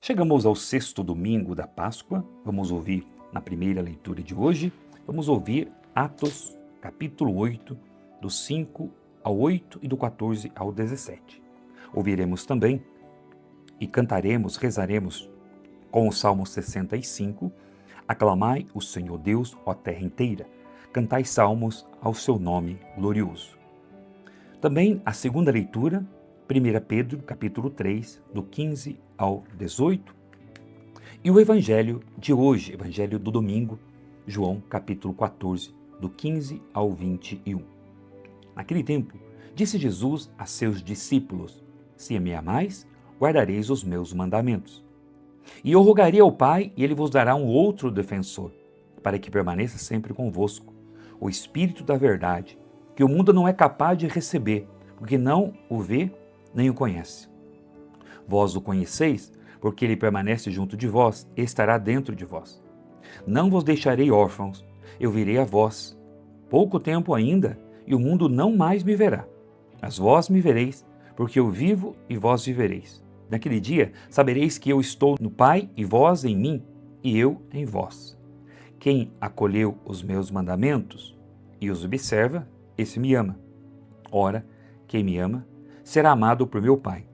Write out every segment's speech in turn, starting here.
Chegamos ao sexto domingo da Páscoa. Vamos ouvir na primeira leitura de hoje, vamos ouvir Atos, capítulo 8, do 5 ao 8 e do 14 ao 17. Ouviremos também e cantaremos, rezaremos com o Salmo 65, aclamai o Senhor Deus, ó terra inteira, cantai salmos ao seu nome glorioso. Também a segunda leitura, 1 Pedro, capítulo 3, do 15 ao 18. E o Evangelho de hoje, Evangelho do domingo, João, capítulo 14, do 15 ao 21. Naquele tempo, disse Jesus a seus discípulos: Se me amais, guardareis os meus mandamentos. E eu rogarei ao Pai, e ele vos dará um outro defensor, para que permaneça sempre convosco, o Espírito da verdade, que o mundo não é capaz de receber, porque não o vê nem o conhece. Vós o conheceis, porque ele permanece junto de vós e estará dentro de vós. Não vos deixarei órfãos, eu virei a vós. Pouco tempo ainda, e o mundo não mais me verá. Mas vós me vereis, porque eu vivo e vós vivereis. Naquele dia, sabereis que eu estou no Pai, e vós em mim, e eu em vós. Quem acolheu os meus mandamentos e os observa, esse me ama. Ora, quem me ama, será amado por meu Pai,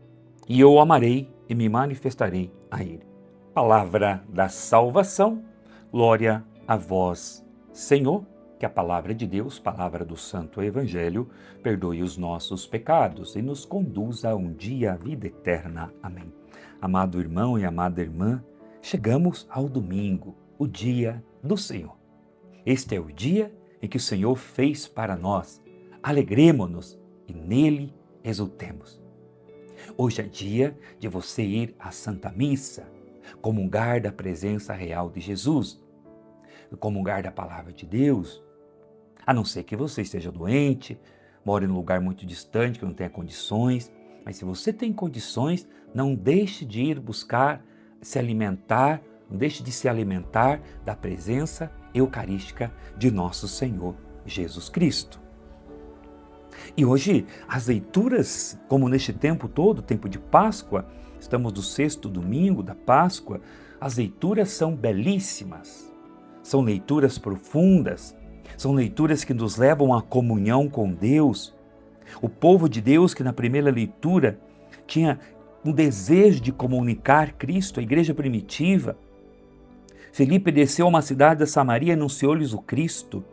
e eu o amarei e me manifestarei a ele. Palavra da salvação, glória a vós, Senhor. Que a palavra de Deus, palavra do Santo Evangelho, perdoe os nossos pecados e nos conduza a um dia à vida eterna. Amém. Amado irmão e amada irmã, chegamos ao domingo, o dia do Senhor. Este é o dia em que o Senhor fez para nós. Alegremo-nos e nele exultemos. Hoje é dia de você ir à Santa Missa, comungar da presença real de Jesus, comungar da palavra de Deus, a não ser que você esteja doente, more num lugar muito distante, que não tenha condições, mas se você tem condições, não deixe de ir buscar se alimentar, não deixe de se alimentar da presença eucarística de nosso Senhor Jesus Cristo. E hoje, as leituras, como neste tempo todo, tempo de Páscoa, estamos no sexto domingo da Páscoa, as leituras são belíssimas, são leituras profundas, são leituras que nos levam à comunhão com Deus. O povo de Deus que na primeira leitura tinha um desejo de comunicar Cristo, a igreja primitiva. Felipe desceu a uma cidade da Samaria e anunciou-lhes o Cristo,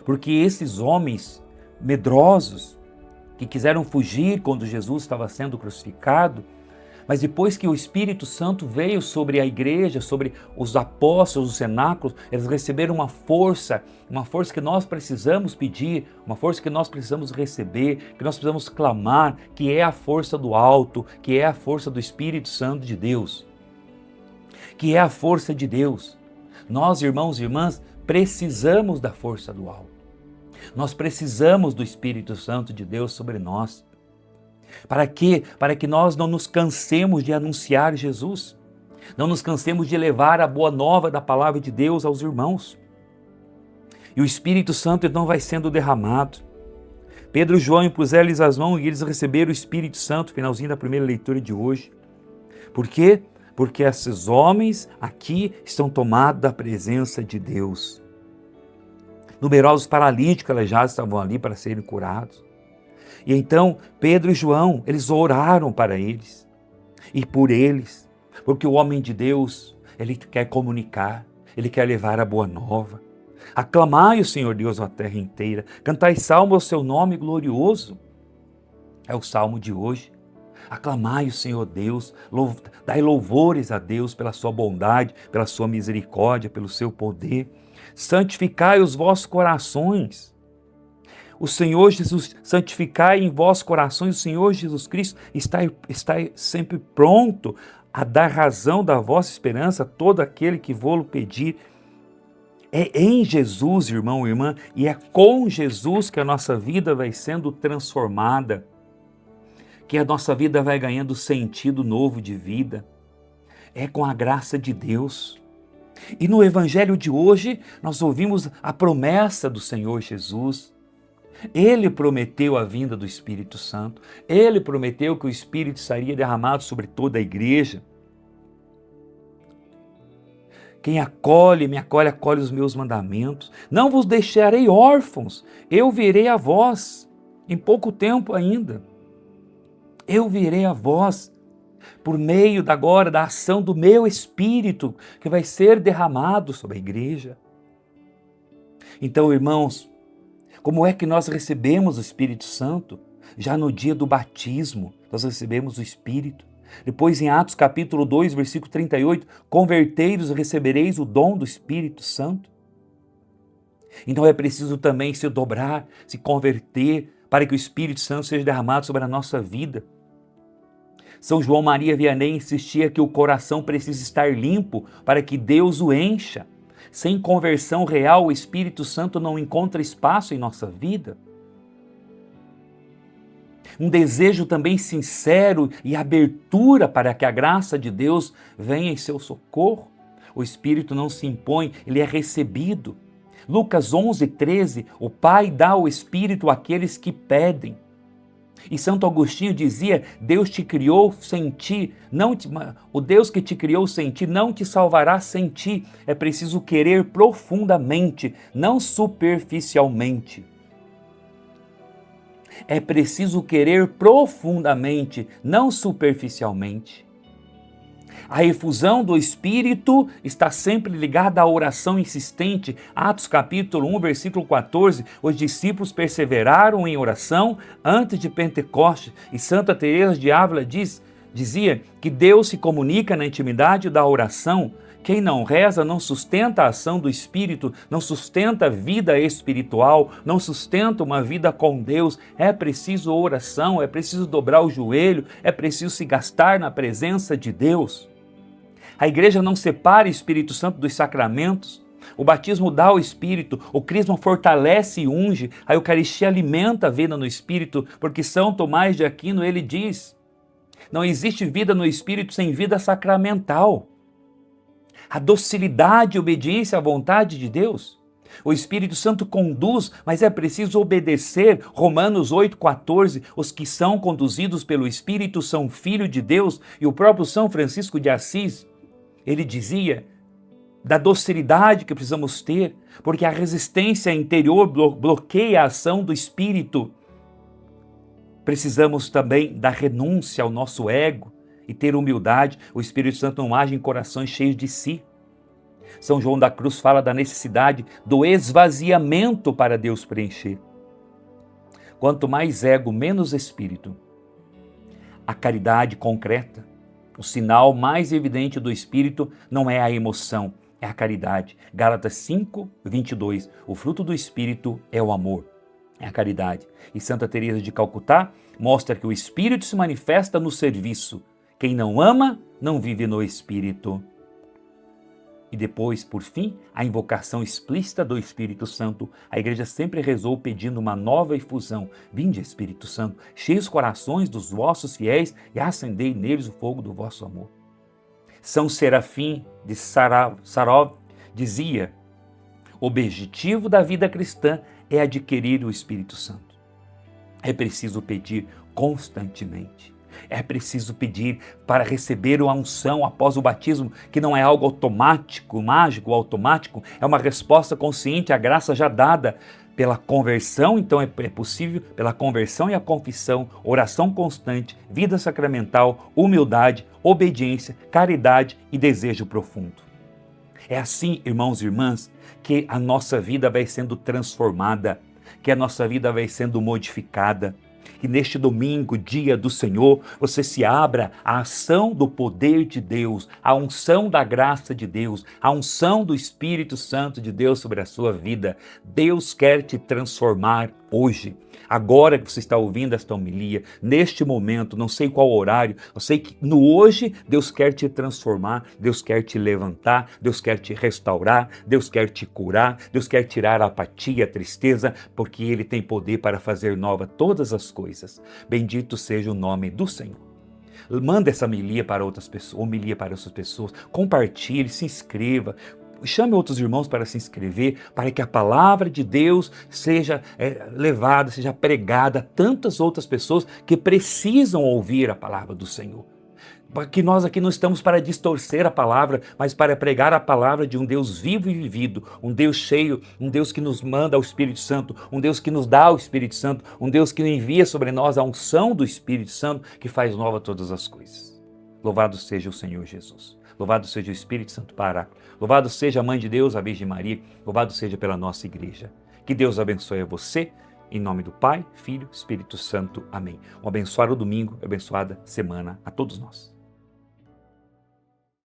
porque esses homens medrosos, que quiseram fugir quando Jesus estava sendo crucificado, mas depois que o Espírito Santo veio sobre a igreja, sobre os apóstolos, os cenáculos, eles receberam uma força que nós precisamos pedir, uma força que nós precisamos receber, que nós precisamos clamar, que é a força do alto, que é a força do Espírito Santo de Deus, que é a força de Deus. Nós, irmãos e irmãs, precisamos da força do alto. Nós precisamos do Espírito Santo de Deus sobre nós. Para quê? Para que nós não nos cansemos de anunciar Jesus. Não nos cansemos de levar a boa nova da palavra de Deus aos irmãos. E o Espírito Santo então vai sendo derramado. Pedro e João impuseram-lhes as mãos e eles receberam o Espírito Santo, finalzinho da primeira leitura de hoje. Por quê? Porque esses homens aqui estão tomados da presença de Deus. Numerosos paralíticos aleijados estavam ali para serem curados. E então Pedro e João, eles oraram para eles e por eles, porque o homem de Deus, ele quer comunicar, ele quer levar a boa nova. Aclamai o Senhor Deus, a terra inteira, cantai salmo ao seu nome glorioso. É o salmo de hoje. Aclamai o Senhor Deus, dai louvores a Deus pela sua bondade, pela sua misericórdia, pelo seu poder. Santificai os vossos corações. O Senhor Jesus, santificai em vossos corações, o Senhor Jesus Cristo está sempre pronto a dar razão da vossa esperança a todo aquele que vô-lo pedir. É em Jesus, irmão e irmã, e é com Jesus que a nossa vida vai sendo transformada, que a nossa vida vai ganhando sentido novo de vida. É com a graça de Deus. E no Evangelho de hoje, nós ouvimos a promessa do Senhor Jesus. Ele prometeu a vinda do Espírito Santo. Ele prometeu que o Espírito seria derramado sobre toda a igreja. Quem me acolhe, acolhe os meus mandamentos. Não vos deixarei órfãos, eu virei a vós, em pouco tempo ainda. Eu virei a vós, por meio da ação do meu Espírito, que vai ser derramado sobre a igreja. Então, irmãos, como é que nós recebemos o Espírito Santo? Já no dia do batismo, nós recebemos o Espírito. Depois em Atos capítulo 2, versículo 38, convertei-vos e recebereis o dom do Espírito Santo. Então é preciso também se dobrar, se converter, para que o Espírito Santo seja derramado sobre a nossa vida. São João Maria Vianney insistia que o coração precisa estar limpo para que Deus o encha. Sem conversão real, o Espírito Santo não encontra espaço em nossa vida. Um desejo também sincero e abertura para que a graça de Deus venha em seu socorro. O Espírito não se impõe, ele é recebido. Lucas 11:13, o Pai dá o Espírito àqueles que pedem. E Santo Agostinho dizia, Deus te criou sem ti, o Deus que te criou sem ti não te salvará sem ti. É preciso querer profundamente, não superficialmente. É preciso querer profundamente, não superficialmente. A efusão do Espírito está sempre ligada à oração insistente. Atos capítulo 1, versículo 14, os discípulos perseveraram em oração antes de Pentecostes. E Santa Teresa de Ávila dizia que Deus se comunica na intimidade da oração. Quem não reza não sustenta a ação do Espírito, não sustenta a vida espiritual, não sustenta uma vida com Deus. É preciso oração, é preciso dobrar o joelho, é preciso se gastar na presença de Deus. A igreja não separa o Espírito Santo dos sacramentos. O batismo dá o Espírito, o crisma fortalece e unge, a Eucaristia alimenta a vida no Espírito, porque São Tomás de Aquino, ele diz, não existe vida no Espírito sem vida sacramental. A docilidade e obediência à vontade de Deus. O Espírito Santo conduz, mas é preciso obedecer. Romanos 8,14, os que são conduzidos pelo Espírito são filhos de Deus. E o próprio São Francisco de Assis, ele dizia da docilidade que precisamos ter, porque a resistência interior bloqueia a ação do Espírito. Precisamos também da renúncia ao nosso ego e ter humildade. O Espírito Santo não age em corações cheios de si. São João da Cruz fala da necessidade do esvaziamento para Deus preencher. Quanto mais ego, menos espírito. A caridade concreta, o sinal mais evidente do Espírito não é a emoção, é a caridade. Gálatas 5:22, o fruto do Espírito é o amor, é a caridade. E Santa Teresa de Calcutá mostra que o Espírito se manifesta no serviço. Quem não ama, não vive no Espírito. E depois, por fim, a invocação explícita do Espírito Santo. A igreja sempre rezou pedindo uma nova efusão. Vinde, Espírito Santo, cheie os corações dos vossos fiéis e acendei neles o fogo do vosso amor. São Serafim de Sarov dizia, o objetivo da vida cristã é adquirir o Espírito Santo. É preciso pedir constantemente. É preciso pedir para receber a unção após o batismo, que não é algo automático, mágico, automático, é uma resposta consciente à graça já dada pela conversão. Então é possível pela conversão e a confissão, oração constante, vida sacramental, humildade, obediência, caridade e desejo profundo. É assim, irmãos e irmãs, que a nossa vida vai sendo transformada, que a nossa vida vai sendo modificada. Que neste domingo, dia do Senhor, você se abra à ação do poder de Deus, à unção da graça de Deus, à unção do Espírito Santo de Deus sobre a sua vida. Deus quer te transformar hoje. Agora que você está ouvindo esta homilia, neste momento, não sei qual horário, eu sei que no hoje Deus quer te transformar, Deus quer te levantar, Deus quer te restaurar, Deus quer te curar, Deus quer tirar a apatia, a tristeza, porque Ele tem poder para fazer nova todas as coisas. Bendito seja o nome do Senhor. Manda essa homilia para outras pessoas, compartilhe, se inscreva, chame outros irmãos para se inscrever, para que a palavra de Deus seja levada, seja pregada a tantas outras pessoas que precisam ouvir a palavra do Senhor. Porque nós aqui não estamos para distorcer a palavra, mas para pregar a palavra de um Deus vivo e vivido, um Deus cheio, um Deus que nos manda o Espírito Santo, um Deus que nos dá o Espírito Santo, um Deus que envia sobre nós a unção do Espírito Santo que faz nova todas as coisas. Louvado seja o Senhor Jesus. Louvado seja o Espírito Santo Paráclito. Louvado seja a Mãe de Deus, a Virgem Maria. Louvado seja pela nossa igreja. Que Deus abençoe a você. Em nome do Pai, Filho, Espírito Santo. Amém. Um abençoado domingo, abençoada semana a todos nós.